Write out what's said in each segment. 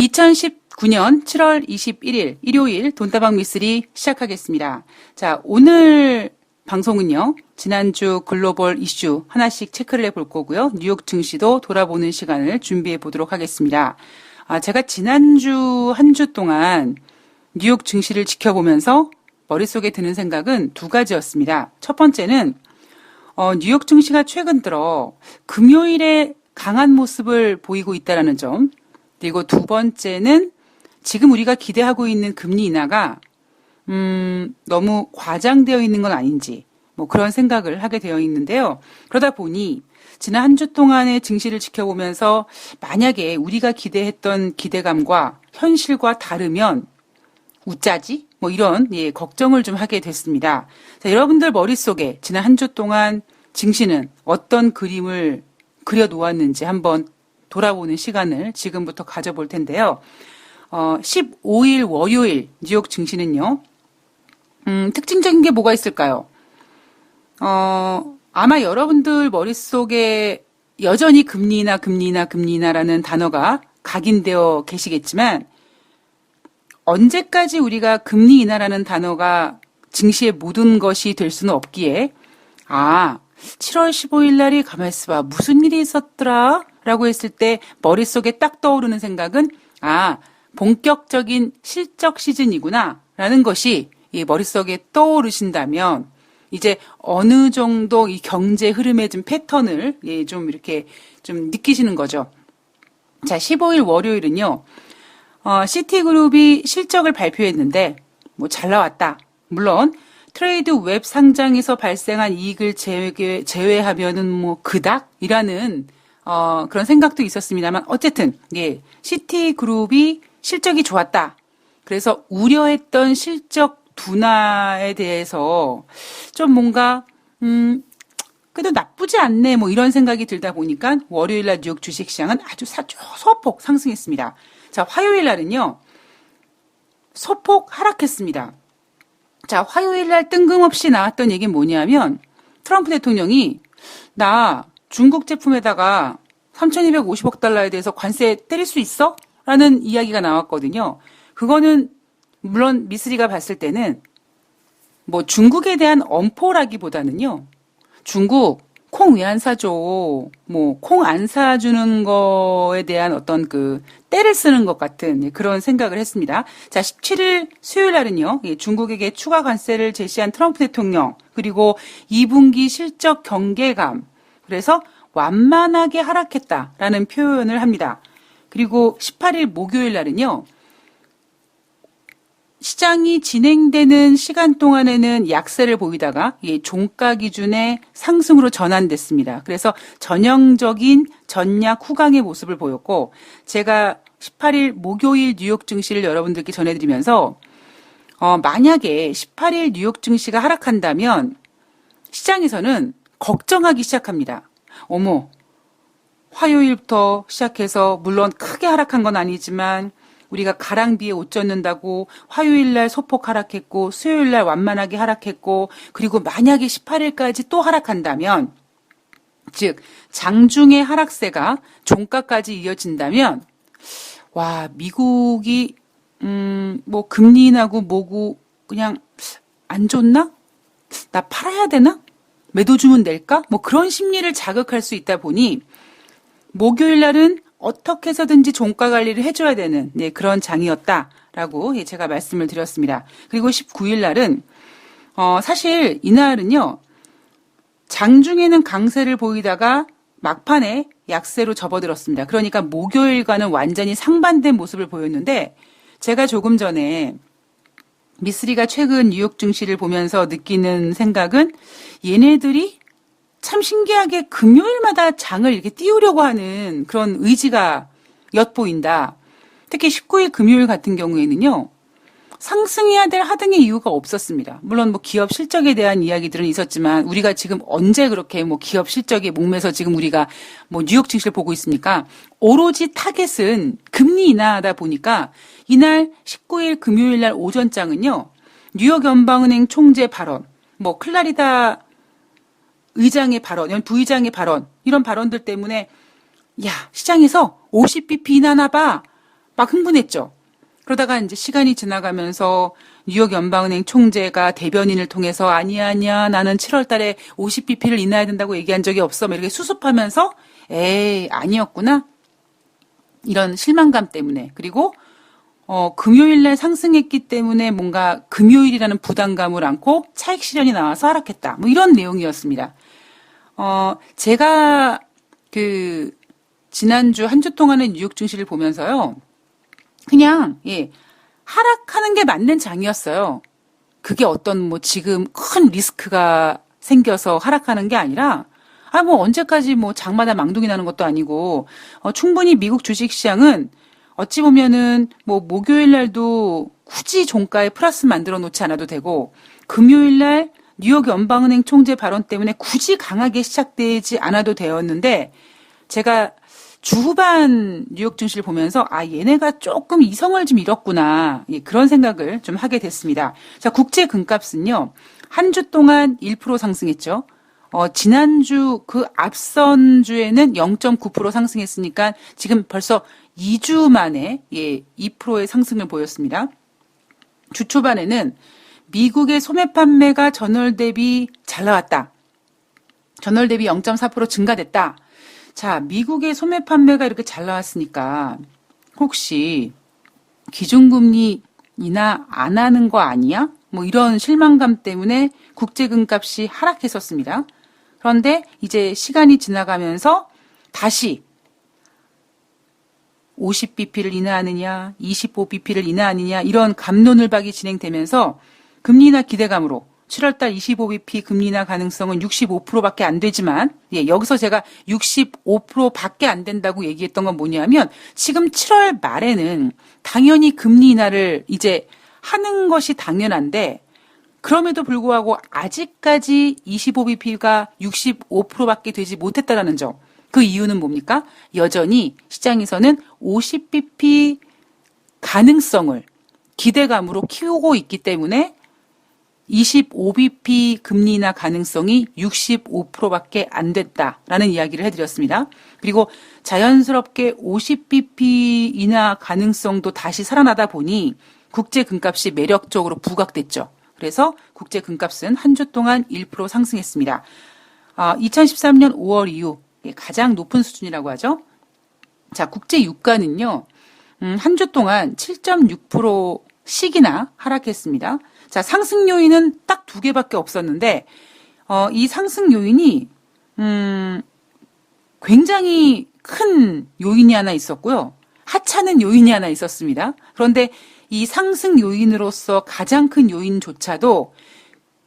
2019년 7월 21일 일요일 돈다방 미쓰리 시작하겠습니다. 자, 오늘 방송은요, 지난주 글로벌 이슈 하나씩 체크를 해볼 거고요. 뉴욕 증시도 돌아보는 시간을 준비해 보도록 하겠습니다. 제가 지난주 한 주 동안 뉴욕 증시를 지켜보면서 머릿속에 드는 생각은 두 가지였습니다. 첫 번째는 뉴욕 증시가 최근 들어 금요일에 강한 모습을 보이고 있다는 점, 그리고 두 번째는 지금 우리가 기대하고 있는 금리 인하가 너무 과장되어 있는 건 아닌지 뭐 그런 생각을 하게 되어 있는데요. 그러다 보니 지난 한 주 동안의 증시를 지켜보면서 만약에 우리가 기대했던 기대감과 현실과 다르면 우짜지? 뭐 이런 걱정을 좀 하게 됐습니다. 자, 여러분들 머릿속에 지난 한 주 동안 증시는 어떤 그림을 그려 놓았는지 한번 돌아보는 시간을 지금부터 가져볼 텐데요. 15일 월요일 뉴욕 증시는요. 특징적인 게 뭐가 있을까요? 아마 여러분들 머릿속에 여전히 금리나라는 단어가 각인되어 계시겠지만 언제까지 우리가 금리 인하라는 단어가 증시의 모든 것이 될 수는 없기에 7월 15일 날이 가만히 있어봐 무슨 일이 있었더라? 라고 했을 때 머릿속에 딱 떠오르는 생각은 본격적인 실적 시즌이구나 라는 것이 머릿속에 떠오르신다면 이제 어느 정도 이 경제 흐름의 좀 패턴을 좀 이렇게 좀 느끼시는 거죠. 자, 15일 월요일은요. 시티그룹이 실적을 발표했는데 뭐 잘 나왔다. 물론 트레이드 웹 상장에서 발생한 이익을 제외하면은 뭐 그닥이라는 그런 생각도 있었습니다만 어쨌든 시티그룹이 실적이 좋았다. 그래서 우려했던 실적 둔화에 대해서 좀 뭔가 그래도 나쁘지 않네 뭐 이런 생각이 들다 보니까 월요일 날 뉴욕 주식시장은 아주 소폭 상승했습니다. 자, 화요일 날은요. 소폭 하락했습니다. 자, 화요일 날 뜬금없이 나왔던 얘기는 뭐냐면 트럼프 대통령이 나 중국 제품에다가 3,250억 달러에 대해서 관세 때릴 수 있어? 라는 이야기가 나왔거든요. 그거는 물론 미쓰리가 봤을 때는 뭐 중국에 대한 엄포라기보다는요. 중국 콩 왜 안 사줘? 뭐 콩 안 사주는 거에 대한 어떤 그 때를 쓰는 것 같은 그런 생각을 했습니다. 자, 17일 수요일 날은요. 중국에게 추가 관세를 제시한 트럼프 대통령 그리고 2분기 실적 경계감 그래서 완만하게 하락했다라는 표현을 합니다. 그리고 18일 목요일 날은요. 시장이 진행되는 시간 동안에는 약세를 보이다가 종가 기준의 상승으로 전환됐습니다. 그래서 전형적인 전약 후강의 모습을 보였고 제가 18일 목요일 뉴욕 증시를 여러분들께 전해드리면서 만약에 18일 뉴욕 증시가 하락한다면 시장에서는 걱정하기 시작합니다. 어머, 화요일부터 시작해서 물론 크게 하락한 건 아니지만 우리가 가랑비에 옷 젖는다고 화요일 날 소폭 하락했고 수요일 날 완만하게 하락했고 그리고 만약에 18일까지 또 하락한다면 즉 장중의 하락세가 종가까지 이어진다면 와 미국이 뭐 금리 인하고 뭐고 그냥 안 좋나? 나 팔아야 되나? 매도 주문 낼까? 뭐 그런 심리를 자극할 수 있다 보니 목요일 날은 어떻게 해서든지 종가 관리를 해줘야 되는 그런 장이었다라고 제가 말씀을 드렸습니다. 그리고 19일 날은 사실 이날은요. 장중에는 강세를 보이다가 막판에 약세로 접어들었습니다. 그러니까 목요일과는 완전히 상반된 모습을 보였는데 제가 조금 전에 미쓰리가 최근 뉴욕 증시를 보면서 느끼는 생각은 얘네들이 참 신기하게 금요일마다 장을 이렇게 띄우려고 하는 그런 의지가 엿보인다. 특히 19일 금요일 같은 경우에는요. 상승해야 될 하등의 이유가 없었습니다. 물론 뭐 기업 실적에 대한 이야기들은 있었지만 우리가 지금 언제 그렇게 뭐 기업 실적에 목매서 지금 우리가 뭐 뉴욕 증시를 보고 있습니까? 오로지 타겟은 금리 인하다 보니까 이날 19일 금요일 날 오전장은요. 뉴욕 연방은행 총재 발언, 뭐 클라리다 의장의 발언, 부의장의 발언 이런 발언들 때문에 야 시장에서 50bp 인하나 봐 막 흥분했죠. 그러다가 이제 시간이 지나가면서 뉴욕 연방은행 총재가 대변인을 통해서 아니야 나는 7월 달에 50bp를 인하해야 된다고 얘기한 적이 없어. 이렇게 수습하면서 에이 아니었구나. 이런 실망감 때문에 그리고 금요일 날 상승했기 때문에 뭔가 금요일이라는 부담감을 안고 차익 실현이 나와서 하락했다. 뭐 이런 내용이었습니다. 제가 지난주 한 주 동안의 뉴욕 증시를 보면서요. 그냥 하락하는 게 맞는 장이었어요. 그게 어떤 뭐 지금 큰 리스크가 생겨서 하락하는 게 아니라 뭐 언제까지 뭐 장마다 망둥이 나는 것도 아니고 충분히 미국 주식시장은 어찌 보면은 뭐 목요일 날도 굳이 종가에 플러스 만들어 놓지 않아도 되고 금요일 날 뉴욕 연방은행 총재 발언 때문에 굳이 강하게 시작되지 않아도 되었는데 제가 주후반 뉴욕 증시를 보면서 얘네가 조금 이성을 좀 잃었구나. 그런 생각을 좀 하게 됐습니다. 자, 국제 금값은요. 한 주 동안 1% 상승했죠. 지난주 그 앞선 주에는 0.9% 상승했으니까 지금 벌써 2주 만에 2%의 상승을 보였습니다. 주 초반에는 미국의 소매 판매가 전월 대비 잘 나왔다. 전월 대비 0.4% 증가됐다. 자, 미국의 소매 판매가 이렇게 잘 나왔으니까 혹시 기준금리 인하 안 하는 거 아니야? 뭐 이런 실망감 때문에 국제금값이 하락했었습니다. 그런데 이제 시간이 지나가면서 다시 50bp를 인하하느냐, 25bp를 인하하느냐 이런 갑론을박이 진행되면서 금리 인하 기대감으로 7월달 25bp 금리 인하 가능성은 65%밖에 안 되지만 여기서 제가 65%밖에 안 된다고 얘기했던 건 뭐냐면 지금 7월 말에는 당연히 금리 인하를 이제 하는 것이 당연한데 그럼에도 불구하고 아직까지 25bp가 65%밖에 되지 못했다라는 점. 그 이유는 뭡니까? 여전히 시장에서는 50bp 가능성을 기대감으로 키우고 있기 때문에 25bp 금리 인하 가능성이 65%밖에 안 됐다라는 이야기를 해드렸습니다. 그리고 자연스럽게 50bp 인하 가능성도 다시 살아나다 보니 국제 금값이 매력적으로 부각됐죠. 그래서 국제 금값은 한 주 동안 1% 상승했습니다. 2013년 5월 이후 가장 높은 수준이라고 하죠. 자, 국제 유가는요. 한 주 동안 7.6%씩이나 하락했습니다. 자, 상승 요인은 딱 두 개밖에 없었는데 이 상승 요인이 굉장히 큰 요인이 하나 있었고요. 하찮은 요인이 하나 있었습니다. 그런데 이 상승 요인으로서 가장 큰 요인조차도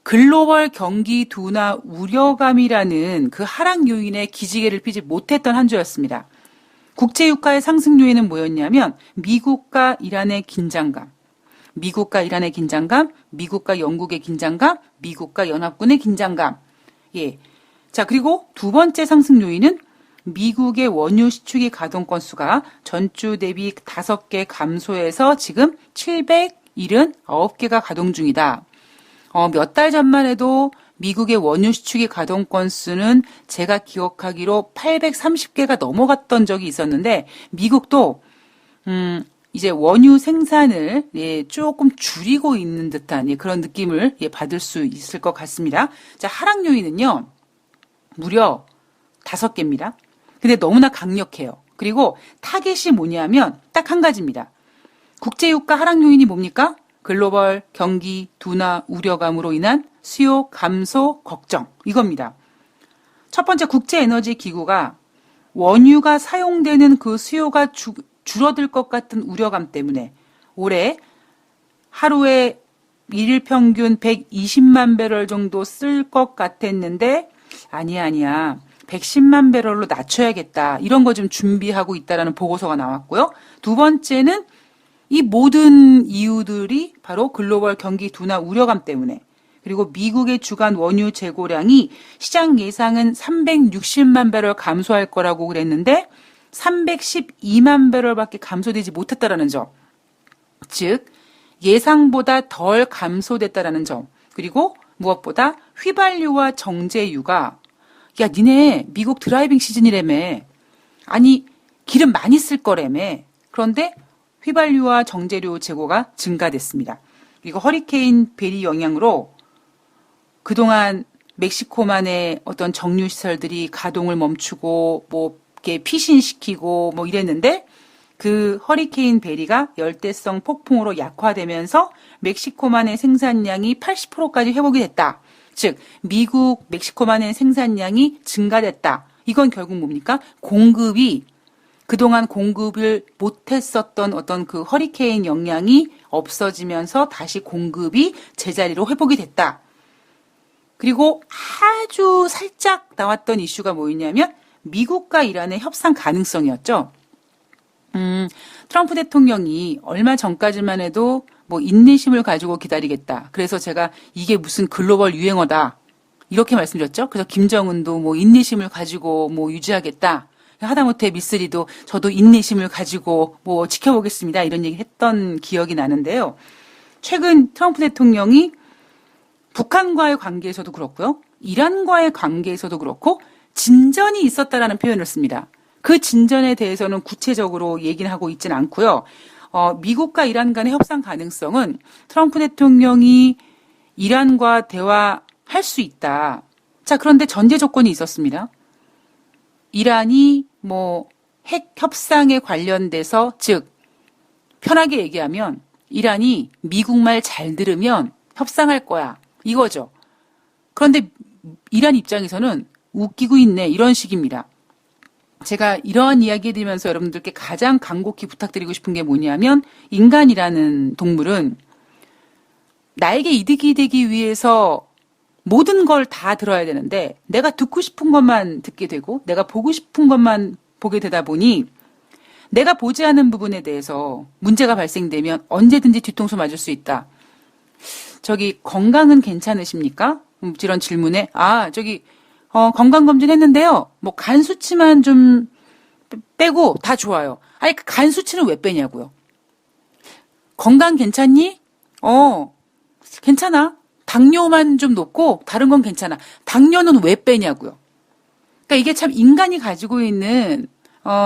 글로벌 경기 둔화 우려감이라는 그 하락 요인에 기지개를 펴지 못했던 한 주였습니다. 국제유가의 상승 요인은 뭐였냐면 미국과 이란의 긴장감, 미국과 이란의 긴장감, 미국과 영국의 긴장감, 미국과 연합군의 긴장감. 자, 그리고 두 번째 상승 요인은 미국의 원유 시추기 가동 건수가 전주 대비 5개 감소해서 지금 779개가 가동 중이다. 몇 달 전만 해도 미국의 원유 시추기 가동 건수는 제가 기억하기로 830개가 넘어갔던 적이 있었는데 미국도 이제 원유 생산을 조금 줄이고 있는 듯한 그런 느낌을 받을 수 있을 것 같습니다. 자, 하락 요인은요. 무려 5개입니다. 근데 너무나 강력해요. 그리고 타겟이 뭐냐면 딱 한 가지입니다. 국제유가 하락 요인이 뭡니까? 글로벌 경기 둔화 우려감으로 인한 수요 감소 걱정. 이겁니다. 첫 번째 국제에너지기구가 원유가 사용되는 그 수요가 줄어들 것 같은 우려감 때문에 올해 하루에 일일 평균 120만 배럴 정도 쓸 것 같았는데 아니야. 110만 배럴로 낮춰야겠다. 이런 거 좀 준비하고 있다라는 보고서가 나왔고요. 두 번째는 이 모든 이유들이 바로 글로벌 경기 둔화 우려감 때문에 그리고 미국의 주간 원유 재고량이 시장 예상은 360만 배럴 감소할 거라고 그랬는데 312만 배럴밖에 감소되지 못했다라는 점. 즉 예상보다 덜 감소됐다라는 점. 그리고 무엇보다 휘발유와 정제유가 야 니네 미국 드라이빙 시즌이라며. 아니 기름 많이 쓸 거라며. 그런데 휘발유와 정제료 재고가 증가됐습니다. 그리고 허리케인 베리 영향으로 그동안 멕시코만의 어떤 정유시설들이 가동을 멈추고 뭐 이렇게 피신시키고 뭐 이랬는데 그 허리케인 베리가 열대성 폭풍으로 약화되면서 멕시코만의 생산량이 80%까지 회복이 됐다. 즉 미국, 멕시코만의 생산량이 증가됐다. 이건 결국 뭡니까? 공급이 그동안 공급을 못했었던 어떤 그 허리케인 영향이 없어지면서 다시 공급이 제자리로 회복이 됐다. 그리고 아주 살짝 나왔던 이슈가 뭐였냐면 미국과 이란의 협상 가능성이었죠. 트럼프 대통령이 얼마 전까지만 해도 뭐 인내심을 가지고 기다리겠다. 그래서 제가 이게 무슨 글로벌 유행어다. 이렇게 말씀드렸죠. 그래서 김정은도 뭐 인내심을 가지고 뭐 유지하겠다. 하다못해 미쓰리도 저도 인내심을 가지고 뭐 지켜보겠습니다. 이런 얘기 했던 기억이 나는데요. 최근 트럼프 대통령이 북한과의 관계에서도 그렇고요. 이란과의 관계에서도 그렇고 진전이 있었다라는 표현을 씁니다. 그 진전에 대해서는 구체적으로 얘기는 하고 있지는 않고요. 미국과 이란 간의 협상 가능성은 트럼프 대통령이 이란과 대화할 수 있다. 자, 그런데 전제 조건이 있었습니다. 이란이 뭐 핵 협상에 관련돼서 즉 편하게 얘기하면 이란이 미국 말 잘 들으면 협상할 거야. 이거죠. 그런데 이란 입장에서는 웃기고 있네. 이런 식입니다. 제가 이러한 이야기 해드리면서 여러분들께 가장 간곡히 부탁드리고 싶은 게 뭐냐면 인간이라는 동물은 나에게 이득이 되기 위해서 모든 걸 다 들어야 되는데 내가 듣고 싶은 것만 듣게 되고 내가 보고 싶은 것만 보게 되다 보니 내가 보지 않은 부분에 대해서 문제가 발생되면 언제든지 뒤통수 맞을 수 있다. 저기 건강은 괜찮으십니까? 이런 질문에 건강검진 했는데요. 뭐 간 수치만 좀 빼고 다 좋아요. 아니 간 수치는 왜 빼냐고요. 건강 괜찮니? 괜찮아. 당뇨만 좀 높고 다른 건 괜찮아. 당뇨는 왜 빼냐고요. 그러니까 이게 참 인간이 가지고 있는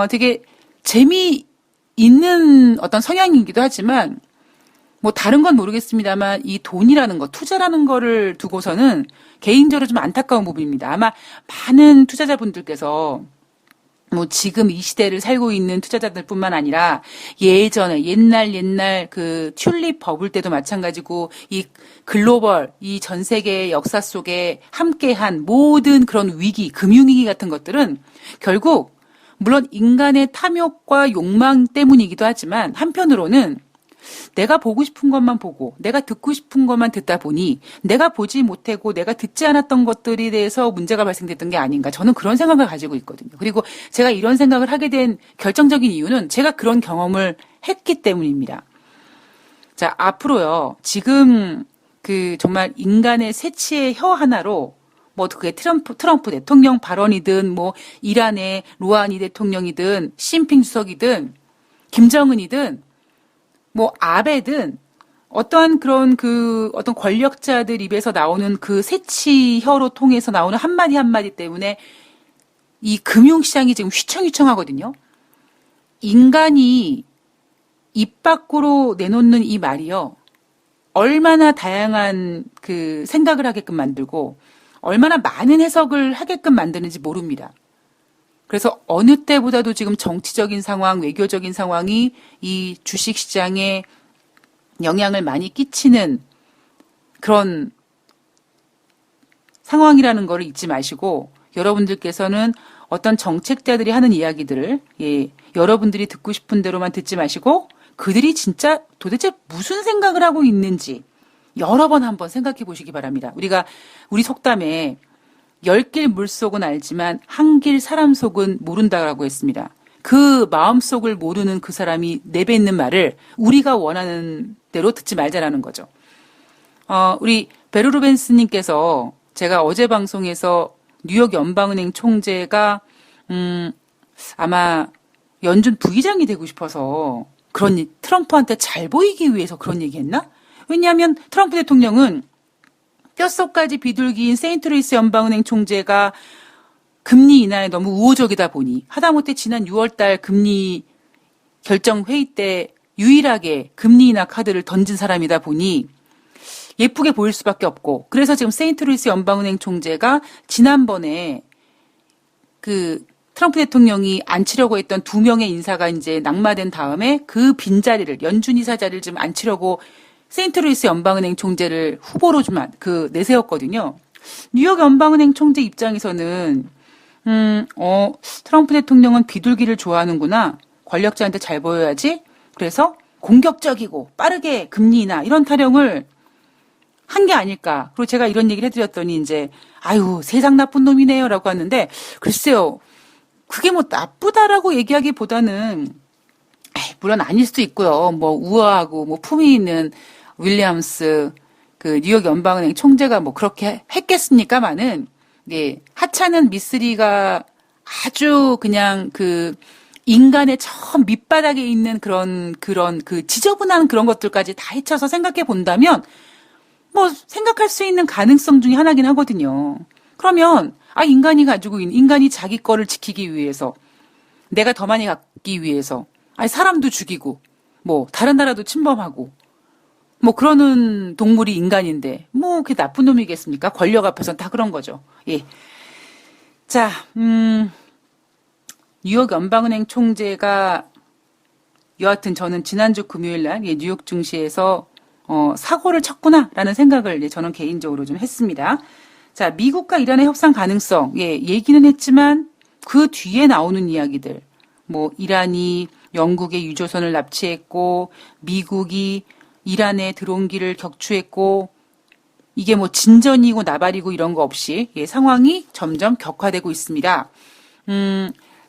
되게 재미있는 어떤 성향이기도 하지만 뭐 다른 건 모르겠습니다만 이 돈이라는 거, 투자라는 거를 두고서는 개인적으로 좀 안타까운 부분입니다. 아마 많은 투자자분들께서 뭐 지금 이 시대를 살고 있는 투자자들뿐만 아니라 예전에 옛날 그 튤립 버블 때도 마찬가지고 이 글로벌 이 전 세계의 역사 속에 함께한 모든 그런 위기, 금융위기 같은 것들은 결국 물론 인간의 탐욕과 욕망 때문이기도 하지만 한편으로는 내가 보고 싶은 것만 보고 내가 듣고 싶은 것만 듣다 보니 내가 보지 못하고 내가 듣지 않았던 것들에 대해서 문제가 발생됐던 게 아닌가 저는 그런 생각을 가지고 있거든요. 그리고 제가 이런 생각을 하게 된 결정적인 이유는 제가 그런 경험을 했기 때문입니다. 자, 앞으로요. 지금 그 정말 인간의 새치의 혀 하나로 뭐 그게 트럼프 대통령 발언이든 뭐 이란의 루하니 대통령이든 시진핑 주석이든 김정은이든 뭐 아베든 어떠한 그런 그 어떤 권력자들 입에서 나오는 그 새치혀로 통해서 나오는 한마디 한마디 때문에 이 금융시장이 지금 휘청휘청하거든요. 인간이 입 밖으로 내놓는 이 말이요. 얼마나 다양한 그 생각을 하게끔 만들고 얼마나 많은 해석을 하게끔 만드는지 모릅니다. 그래서 어느 때보다도 지금 정치적인 상황, 외교적인 상황이 이 주식시장에 영향을 많이 끼치는 그런 상황이라는 걸 잊지 마시고 여러분들께서는 어떤 정책자들이 하는 이야기들을 여러분들이 듣고 싶은 대로만 듣지 마시고 그들이 진짜 도대체 무슨 생각을 하고 있는지 여러 번 한번 생각해 보시기 바랍니다. 우리 속담에 10길 물속은 알지만 한 길 사람 속은 모른다라고 했습니다. 그 마음속을 모르는 그 사람이 내뱉는 말을 우리가 원하는 대로 듣지 말자라는 거죠. 우리 베르루벤스님께서 제가 어제 방송에서 뉴욕 연방은행 총재가 아마 연준 부의장이 되고 싶어서 트럼프한테 잘 보이기 위해서 그런 얘기했나? 왜냐하면 트럼프 대통령은 뼛속까지 비둘기인 세인트루이스 연방은행 총재가 금리 인하에 너무 우호적이다 보니 하다못해 지난 6월달 금리 결정 회의 때 유일하게 금리 인하 카드를 던진 사람이다 보니 예쁘게 보일 수밖에 없고, 그래서 지금 세인트루이스 연방은행 총재가 지난번에 그 트럼프 대통령이 앉히려고 했던 2명의 인사가 이제 낙마된 다음에 그 빈자리를, 연준 이사 자리를 좀 앉히려고 세인트루이스 연방은행 총재를 후보로 좀 내세웠거든요. 뉴욕 연방은행 총재 입장에서는 트럼프 대통령은 비둘기를 좋아하는구나. 권력자한테 잘 보여야지. 그래서 공격적이고 빠르게 금리 인하 이런 타령을 한 게 아닐까. 그리고 제가 이런 얘기를 해드렸더니 이제 아유 세상 나쁜 놈이네요라고 하는데, 글쎄요. 그게 뭐 나쁘다라고 얘기하기보다는 물론 아닐 수도 있고요. 뭐 우아하고 뭐 품위 있는 윌리엄스 그 뉴욕 연방은행 총재가 뭐 그렇게 했겠습니까마는, 예, 하찮은 미쓰리가 아주 그냥 그 인간의 저 밑바닥에 있는 그런 그 지저분한 그런 것들까지 다 헤쳐서 생각해 본다면 뭐 생각할 수 있는 가능성 중에 하나긴 하거든요. 그러면 인간이 자기 거를 지키기 위해서, 내가 더 많이 갖기 위해서 사람도 죽이고 뭐 다른 나라도 침범하고 뭐 그러는 동물이 인간인데 뭐 그게 나쁜 놈이겠습니까? 권력 앞에서는 다 그런 거죠. 예. 자, 뉴욕 연방은행 총재가 여하튼 저는 지난주 금요일 날 뉴욕 증시에서 사고를 쳤구나라는 생각을 저는 개인적으로 좀 했습니다. 자, 미국과 이란의 협상 가능성, 얘기는 했지만 그 뒤에 나오는 이야기들, 뭐 이란이 영국의 유조선을 납치했고 미국이 이란에 들어온 길을 격추했고, 이게 뭐 진전이고 나발이고 이런 거 없이 상황이 점점 격화되고 있습니다.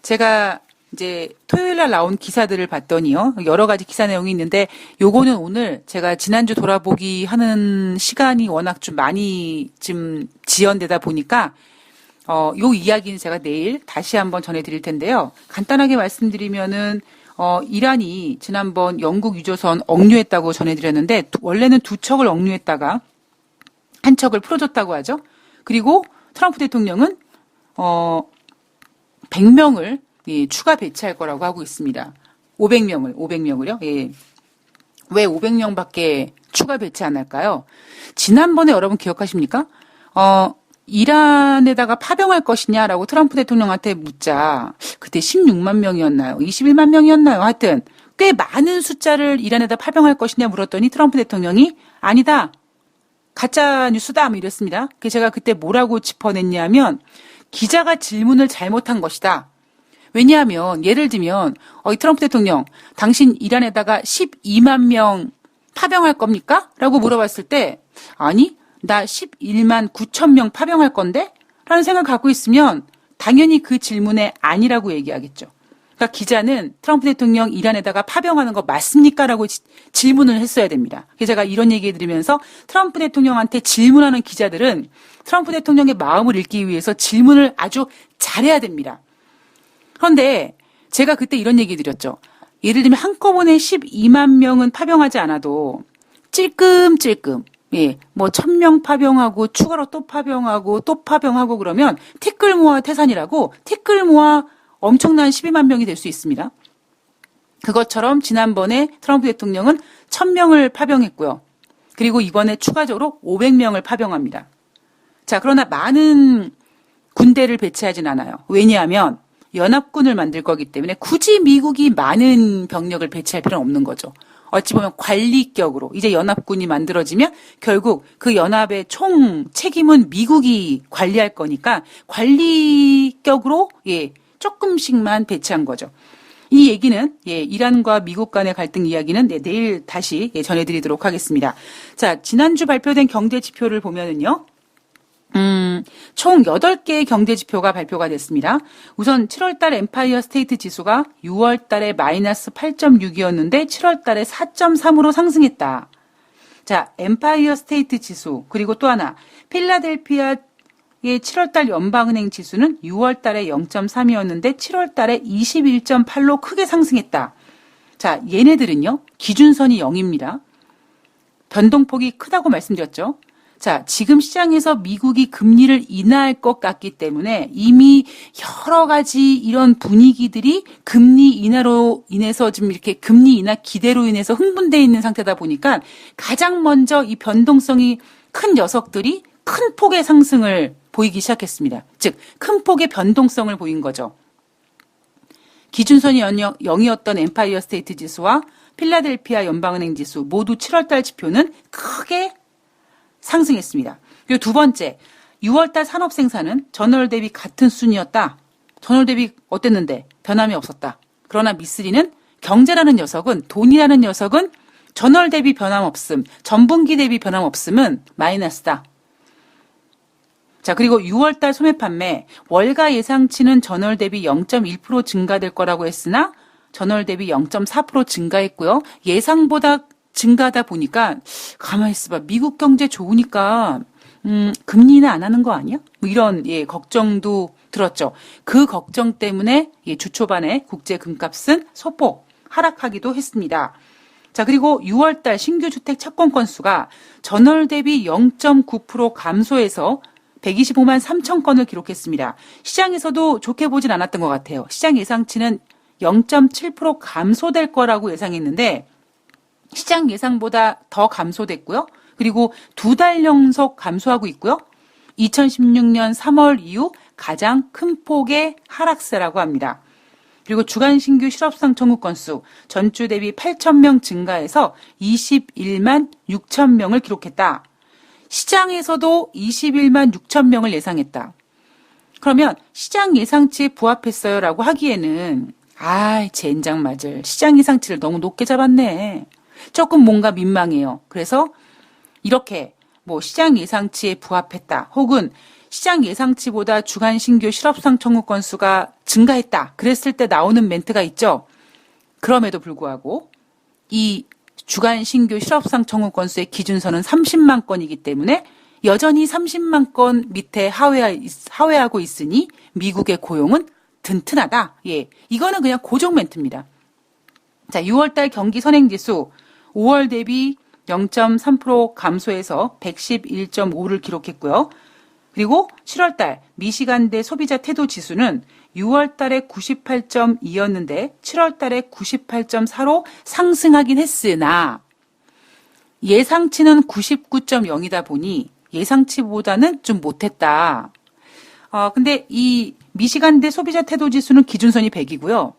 제가 이제 토요일 날 나온 기사들을 봤더니요, 여러 가지 기사 내용이 있는데 요거는 오늘 제가 지난주 돌아보기 하는 시간이 워낙 좀 많이 좀 지연되다 보니까 요 이야기는 제가 내일 다시 한번 전해드릴 텐데요. 간단하게 말씀드리면은 이란이 지난번 영국 유조선 억류했다고 전해드렸는데, 원래는 2척을 억류했다가 한 척을 풀어줬다고 하죠. 그리고 트럼프 대통령은 100명을 추가 배치할 거라고 하고 있습니다. 500명을요. 예. 왜 500명밖에 추가 배치 안 할까요? 지난번에 여러분 기억하십니까? 이란에다가 파병할 것이냐라고 트럼프 대통령한테 묻자, 그때 16만 명이었나요? 21만 명이었나요? 하여튼 꽤 많은 숫자를 이란에다 파병할 것이냐 물었더니 트럼프 대통령이 아니다, 가짜 뉴스다, 뭐 이랬습니다. 제가 그때 뭐라고 짚어냈냐면, 기자가 질문을 잘못한 것이다. 왜냐하면 예를 들면 이 트럼프 대통령, 당신 이란에다가 12만 명 파병할 겁니까? 라고 물어봤을 때, 아니 나 11만 9천 명 파병할 건데? 라는 생각을 갖고 있으면 당연히 그 질문에 아니라고 얘기하겠죠. 그러니까 기자는 트럼프 대통령 이란에다가 파병하는 거 맞습니까? 라고 질문을 했어야 됩니다. 그래서 제가 이런 얘기 해드리면서, 트럼프 대통령한테 질문하는 기자들은 트럼프 대통령의 마음을 읽기 위해서 질문을 아주 잘해야 됩니다. 그런데 제가 그때 이런 얘기 드렸죠. 예를 들면 한꺼번에 12만 명은 파병하지 않아도 찔끔찔끔, 뭐 1000명 파병하고 추가로 또 파병하고 그러면 티끌 모아 태산이라고, 티끌 모아 엄청난 12만 명이 될 수 있습니다. 그것처럼 지난번에 트럼프 대통령은 1000명을 파병했고요. 그리고 이번에 추가적으로 500명을 파병합니다. 자, 그러나 많은 군대를 배치하진 않아요. 왜냐하면 연합군을 만들 거기 때문에 굳이 미국이 많은 병력을 배치할 필요는 없는 거죠. 어찌 보면 관리격으로 이제 연합군이 만들어지면 결국 그 연합의 총 책임은 미국이 관리할 거니까 관리격으로 조금씩만 배치한 거죠. 이 얘기는 이란과 미국 간의 갈등 이야기는 내일 다시 전해드리도록 하겠습니다. 자, 지난주 발표된 경제 지표를 보면은요. 총 8개의 경제 지표가 발표가 됐습니다. 우선 7월달 엠파이어 스테이트 지수가 6월달에 마이너스 8.6이었는데 7월달에 4.3으로 상승했다. 자, 엠파이어 스테이트 지수, 그리고 또 하나 필라델피아의 7월달 연방은행 지수는 6월달에 0.3이었는데 7월달에 21.8로 크게 상승했다. 자, 얘네들은요 기준선이 0입니다. 변동폭이 크다고 말씀드렸죠. 자, 지금 시장에서 미국이 금리를 인하할 것 같기 때문에 이미 여러 가지 이런 분위기들이 금리 인하로 인해서 지금 이렇게 금리 인하 기대로 인해서 흥분되어 있는 상태다 보니까 가장 먼저 이 변동성이 큰 녀석들이 큰 폭의 상승을 보이기 시작했습니다. 즉, 큰 폭의 변동성을 보인 거죠. 기준선이 0이었던 엠파이어 스테이트 지수와 필라델피아 연방은행 지수 모두 7월달 지표는 크게 상승했습니다. 그리고 두 번째, 6월달 산업 생산은 전월 대비 같은 순이었다. 전월 대비 어땠는데? 변함이 없었다. 그러나 미쓰리는 경제라는 녀석은, 돈이라는 녀석은 전월 대비 변함없음, 전분기 대비 변함없음은 마이너스다. 자, 그리고 6월달 소매 판매, 월가 예상치는 전월 대비 0.1% 증가될 거라고 했으나 전월 대비 0.4% 증가했고요. 예상보다 증가하다 보니까 가만히 있어봐. 미국 경제 좋으니까 금리는 안 하는 거 아니야? 뭐 이런 걱정도 들었죠. 그 걱정 때문에 주 초반에 국제 금값은 소폭 하락하기도 했습니다. 자, 그리고 6월달 신규 주택 착공 건수가 전월 대비 0.9% 감소해서 125만 3천 건을 기록했습니다. 시장에서도 좋게 보진 않았던 것 같아요. 시장 예상치는 0.7% 감소될 거라고 예상했는데 시장 예상보다 더 감소됐고요. 그리고 2달 연속 감소하고 있고요. 2016년 3월 이후 가장 큰 폭의 하락세라고 합니다. 그리고 주간 신규 실업상 청구 건수 전주 대비 8천 명 증가해서 21만 6천 명을 기록했다. 시장에서도 21만 6천 명을 예상했다. 그러면 시장 예상치에 부합했어요 라고 하기에는 젠장 맞을. 시장 예상치를 너무 높게 잡았네. 조금 뭔가 민망해요. 그래서 이렇게 시장 예상치에 부합했다. 혹은 시장 예상치보다 주간 신규 실업상 청구 건수가 증가했다. 그랬을 때 나오는 멘트가 있죠. 그럼에도 불구하고 이 주간 신규 실업상 청구 건수의 기준선은 30만 건이기 때문에 여전히 30만 건 밑에 하회하고 있으니 미국의 고용은 튼튼하다. 이거는 그냥 고정 멘트입니다. 자, 6월달 경기 선행지수 5월 대비 0.3% 감소해서 111.5를 기록했고요. 그리고 7월달 미시간대 소비자 태도 지수는 6월달에 98.2였는데 7월달에 98.4로 상승하긴 했으나 예상치는 99.0이다 보니 예상치보다는 좀 못했다. 근데 이 미시간대 소비자 태도 지수는 기준선이 100이고요.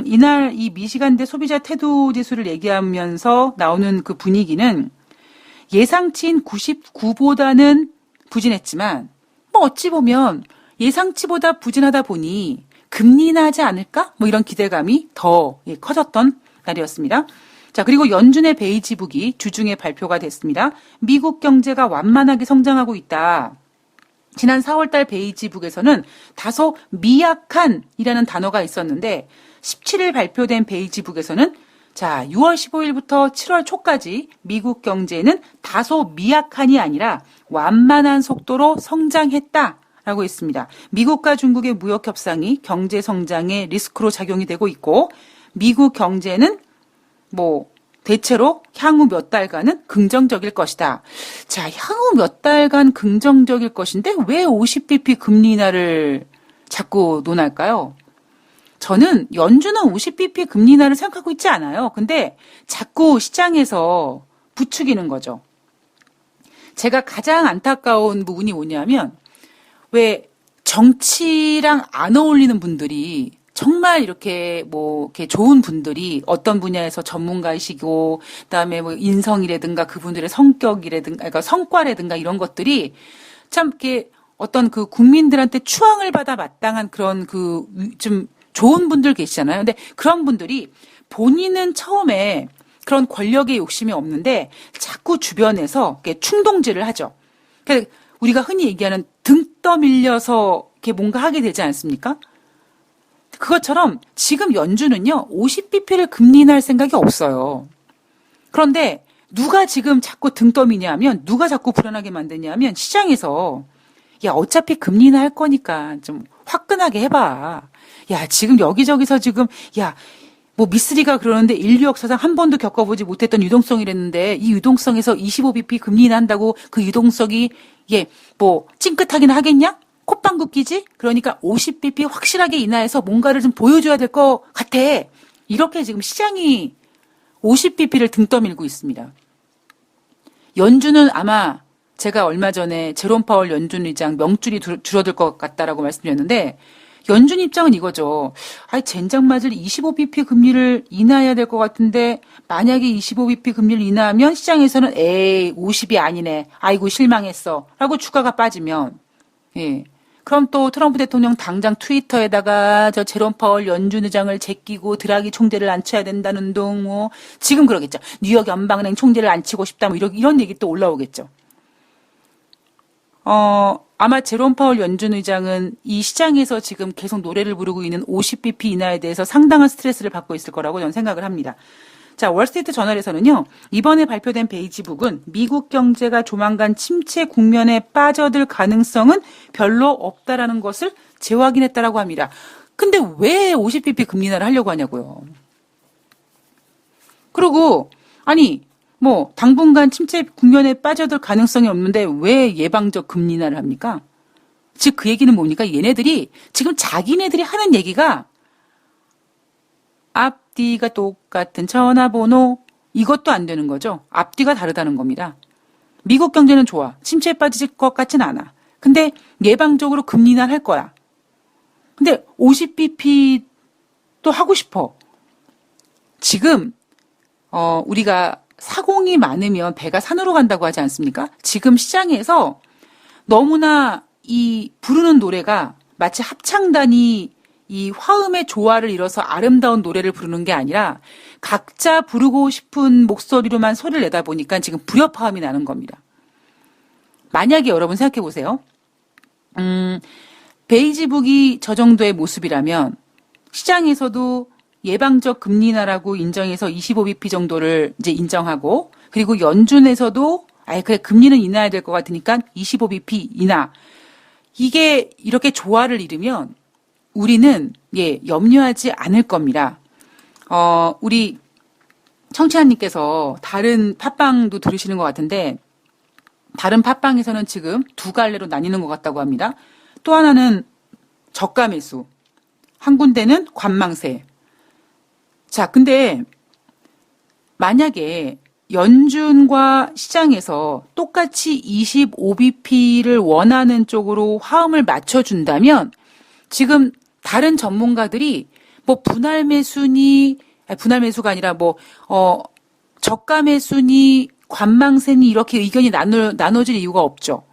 이날 이 미시간대 소비자 태도 지수를 얘기하면서 나오는 그 분위기는 예상치인 99보다는 부진했지만 어찌 보면 예상치보다 부진하다 보니 금리 인하하지 않을까? 이런 기대감이 더 커졌던 날이었습니다. 자, 그리고 연준의 베이지북이 주중에 발표가 됐습니다. 미국 경제가 완만하게 성장하고 있다. 지난 4월달 베이지북에서는 다소 미약한이라는 단어가 있었는데 17일 발표된 베이지북에서는 자, 6월 15일부터 7월 초까지 미국 경제는 다소 미약한이 아니라 완만한 속도로 성장했다라고 했습니다. 미국과 중국의 무역 협상이 경제 성장의 리스크로 작용이 되고 있고 미국 경제는 대체로 향후 몇 달간은 긍정적일 것이다. 자, 향후 몇 달간 긍정적일 것인데 왜 50bp 금리 인하를 자꾸 논할까요? 저는 연준은 50bp 금리 인하를 생각하고 있지 않아요. 근데 자꾸 시장에서 부추기는 거죠. 제가 가장 안타까운 부분이 뭐냐면 왜 정치랑 안 어울리는 분들이 정말 이렇게 이렇게 좋은 분들이 어떤 분야에서 전문가이시고 그다음에 인성이라든가 그분들의 성격이라든가 그러니까 성과라든가 이런 것들이 참 이렇게 어떤 그 국민들한테 추앙을 받아 마땅한 그런 좀 좋은 분들 계시잖아요. 근데 그런 분들이 본인은 처음에 그런 권력의 욕심이 없는데 자꾸 주변에서 이렇게 충동질을 하죠. 그러니까 우리가 흔히 얘기하는 등 떠밀려서 이렇게 뭔가 하게 되지 않습니까? 그것처럼 지금 연준은요, 50bp를 금리 인하할 생각이 없어요. 그런데 누가 지금 자꾸 등 떠미냐 하면, 누가 자꾸 불안하게 만드냐 하면 시장에서 야, 어차피 금리 인하 할 거니까 좀 화끈하게 해봐. 야, 지금 여기저기서 지금, 야, 뭐 미쓰리가 그러는데 인류 역사상 한 번도 겪어보지 못했던 유동성이랬는데 이 유동성에서 25bp 금리 인하한다고 그 유동성이 뭐 찡긋하긴 하겠냐? 콧방귀 끼지? 그러니까 50bp 확실하게 인하해서 뭔가를 좀 보여줘야 될 것 같아. 이렇게 지금 시장이 50bp를 등 떠밀고 있습니다. 연준은 아마 제가 얼마 전에 제롬 파월 연준 의장 명줄이 줄어들 것 같다라고 말씀드렸는데 연준 입장은 이거죠. 젠장 맞을 25bp 금리를 인하해야 될 것 같은데 만약에 25bp 금리를 인하하면 시장에서는 50이 아니네. 아이고 실망했어. 라고 주가가 빠지면 그럼 또 트럼프 대통령 당장 트위터에다가 저 제롬 파월 연준 의장을 제끼고 드라기 총재를 앉혀야 된다는 둥 뭐 지금 그러겠죠. 뉴욕 연방은행 총재를 앉히고 싶다 뭐 이런 얘기 또 올라오겠죠. 아마 제롬 파월 연준 의장은 이 시장에서 지금 계속 노래를 부르고 있는 50bp 인하에 대해서 상당한 스트레스를 받고 있을 거라고 저는 생각을 합니다. 자, 월스트리트 저널에서는요, 이번에 발표된 베이지북은 미국 경제가 조만간 침체 국면에 빠져들 가능성은 별로 없다라는 것을 재확인했다라고 합니다. 근데 왜 50bp 금리 인하를 하려고 하냐고요. 그리고, 뭐 당분간 침체 국면에 빠져들 가능성이 없는데 왜 예방적 금리 인하를 합니까? 즉 그 얘기는 뭡니까? 얘네들이 지금 자기네들이 하는 얘기가 앞뒤가 똑같은 전화번호 이것도 안 되는 거죠. 앞뒤가 다르다는 겁니다. 미국 경제는 좋아. 침체에 빠질 것 같진 않아. 근데 예방적으로 금리 인하를 할 거야. 근데 50bp도 하고 싶어. 지금 우리가 사공이 많으면 배가 산으로 간다고 하지 않습니까? 지금 시장에서 너무나 이 부르는 노래가 마치 합창단이 이 화음의 조화를 이뤄서 아름다운 노래를 부르는 게 아니라 각자 부르고 싶은 목소리로만 소리를 내다 보니까 지금 불협화음이 나는 겁니다. 만약에 여러분 생각해 보세요. 베이지북이 저 정도의 모습이라면 시장에서도 예방적 금리 인하라고 인정해서 25bp 정도를 이제 인정하고 그리고 연준에서도 그래 금리는 인하해야 될 것 같으니까 25bp 인하. 이게 이렇게 조화를 이루면 우리는 염려하지 않을 겁니다. 우리 청취자님께서 다른 팟빵도 들으시는 것 같은데 다른 팟빵에서는 지금 두 갈래로 나뉘는 것 같다고 합니다. 또 하나는 저가 매수, 한 군데는 관망세. 자, 근데 만약에 연준과 시장에서 똑같이 25bp를 원하는 쪽으로 화음을 맞춰준다면 지금 다른 전문가들이 뭐 분할 매수가 아니라 저가 매수니 관망세니 이렇게 의견이 나눠질 이유가 없죠.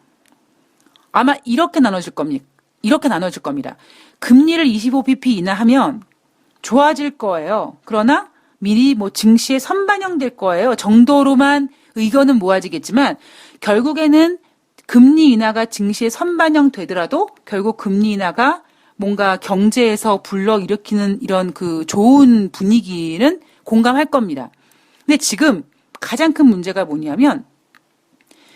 아마 이렇게 나눠질 겁니다. 금리를 25bp 인하하면 좋아질 거예요. 그러나 미리 증시에 선반영될 거예요. 정도로만 의견은 모아지겠지만 결국에는 금리 인하가 증시에 선반영되더라도 결국 금리 인하가 뭔가 경제에서 불러일으키는 이런 그 좋은 분위기는 공감할 겁니다. 근데 지금 가장 큰 문제가 뭐냐면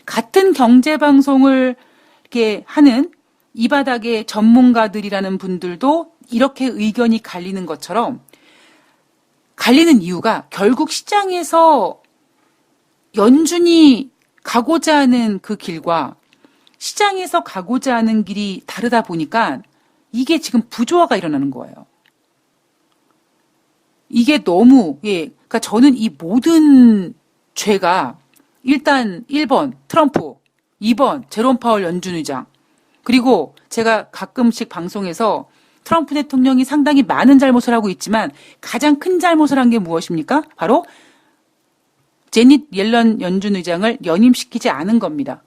같은 경제방송을 이렇게 하는 이 바닥의 전문가들이라는 분들도 이렇게 의견이 갈리는 것처럼 갈리는 이유가 결국 시장에서 연준이 가고자 하는 그 길과 시장에서 가고자 하는 길이 다르다 보니까 이게 지금 부조화가 일어나는 거예요. 이게 너무, 그러니까 저는 이 모든 죄가 일단 1번 트럼프, 2번 제롬 파월 연준 의장, 그리고 제가 가끔씩 방송에서 트럼프 대통령이 상당히 많은 잘못을 하고 있지만 가장 큰 잘못을 한 게 무엇입니까? 바로 제닛 옐런 연준 의장을 연임시키지 않은 겁니다.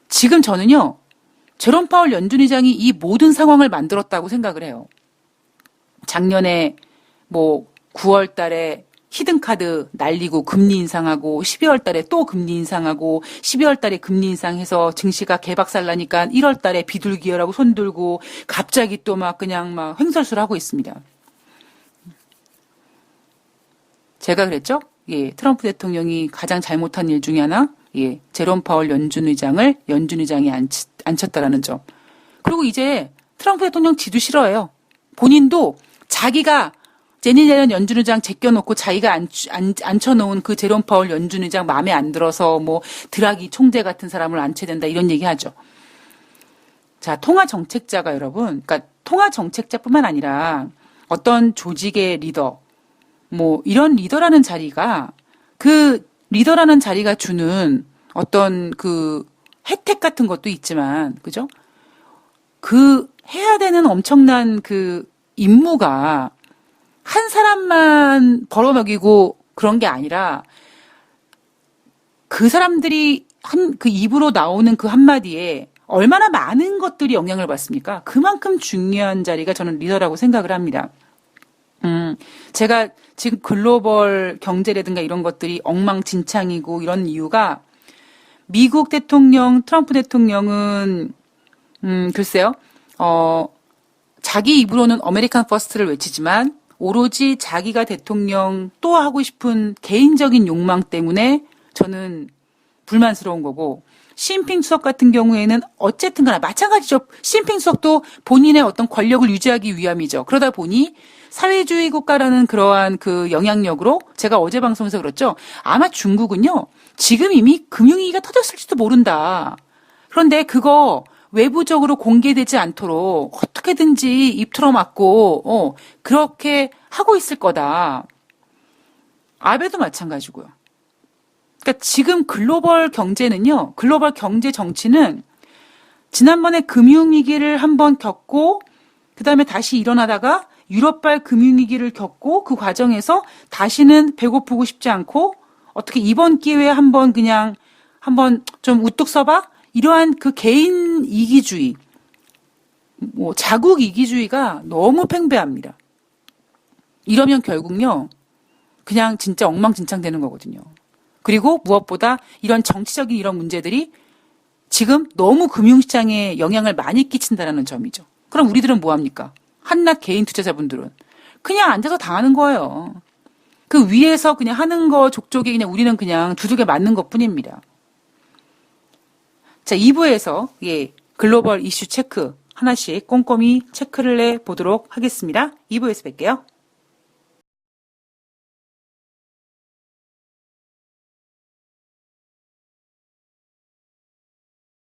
지금 저는요. 제롬 파월 연준 의장이 이 모든 상황을 만들었다고 생각을 해요. 작년에 9월 달에 히든카드 날리고 금리 인상하고 12월 달에 또 금리 인상하고 12월 달에 금리 인상해서 증시가 개박살나니까 1월 달에 비둘기열하고 손들고 갑자기 또 그냥 횡설수를 하고 있습니다. 제가 그랬죠? 트럼프 대통령이 가장 잘못한 일 중에 하나, 제롬 파월 연준 의장을 연준 의장이 앉혔다라는 점. 그리고 이제 트럼프 대통령 지도 싫어해요. 본인도 자기가 제니 옐런 연준의장 제껴놓고 자기가 앉혀놓은 그 제롬 파월 연준의장 마음에 안 들어서 뭐 드라기 총재 같은 사람을 앉혀야 된다 이런 얘기하죠. 자, 통화 정책자가 여러분, 그러니까 통화 정책자뿐만 아니라 어떤 조직의 리더, 뭐 이런 리더라는 자리가 그 리더라는 자리가 주는 어떤 그 혜택 같은 것도 있지만, 그죠? 그 해야 되는 엄청난 그 임무가 한 사람만 벌어먹이고 그런 게 아니라 그 사람들이 그 입으로 나오는 그 한마디에 얼마나 많은 것들이 영향을 받습니까? 그만큼 중요한 자리가 저는 리더라고 생각을 합니다. 제가 지금 글로벌 경제라든가 이런 것들이 엉망진창이고 이런 이유가 미국 대통령, 트럼프 대통령은, 글쎄요, 자기 입으로는 아메리칸 퍼스트를 외치지만 오로지 자기가 대통령 또 하고 싶은 개인적인 욕망 때문에 저는 불만스러운 거고, 시진핑 수석 같은 경우에는 어쨌든 간에 마찬가지죠. 시진핑 수석도 본인의 어떤 권력을 유지하기 위함이죠. 그러다 보니 사회주의 국가라는 그러한 그 영향력으로 제가 어제 방송에서 그랬죠. 아마 중국은요. 지금 이미 금융위기가 터졌을지도 모른다. 그런데 그거 외부적으로 공개되지 않도록 어떻게든지 입 틀어막고 그렇게 하고 있을 거다. 아베도 마찬가지고요. 그러니까 지금 글로벌 경제는요. 글로벌 경제 정치는 지난번에 금융위기를 한번 겪고 그다음에 다시 일어나다가 유럽발 금융위기를 겪고 그 과정에서 다시는 배고프고 싶지 않고 어떻게 이번 기회에 한번 그냥 한번 좀 우뚝 서봐? 이러한 그 개인 이기주의, 뭐 자국 이기주의가 너무 팽배합니다. 이러면 결국요. 그냥 진짜 엉망진창 되는 거거든요. 그리고 무엇보다 이런 정치적인 이런 문제들이 지금 너무 금융시장에 영향을 많이 끼친다는 점이죠. 그럼 우리들은 뭐합니까? 한낱 개인 투자자분들은 그냥 앉아서 당하는 거예요. 그 위에서 그냥 하는 거 족족이 그냥 우리는 그냥 두들겨 맞는 것 뿐입니다. 자, 2부에서 글로벌 이슈 체크 하나씩 꼼꼼히 체크를 해 보도록 하겠습니다. 2부에서 뵐게요.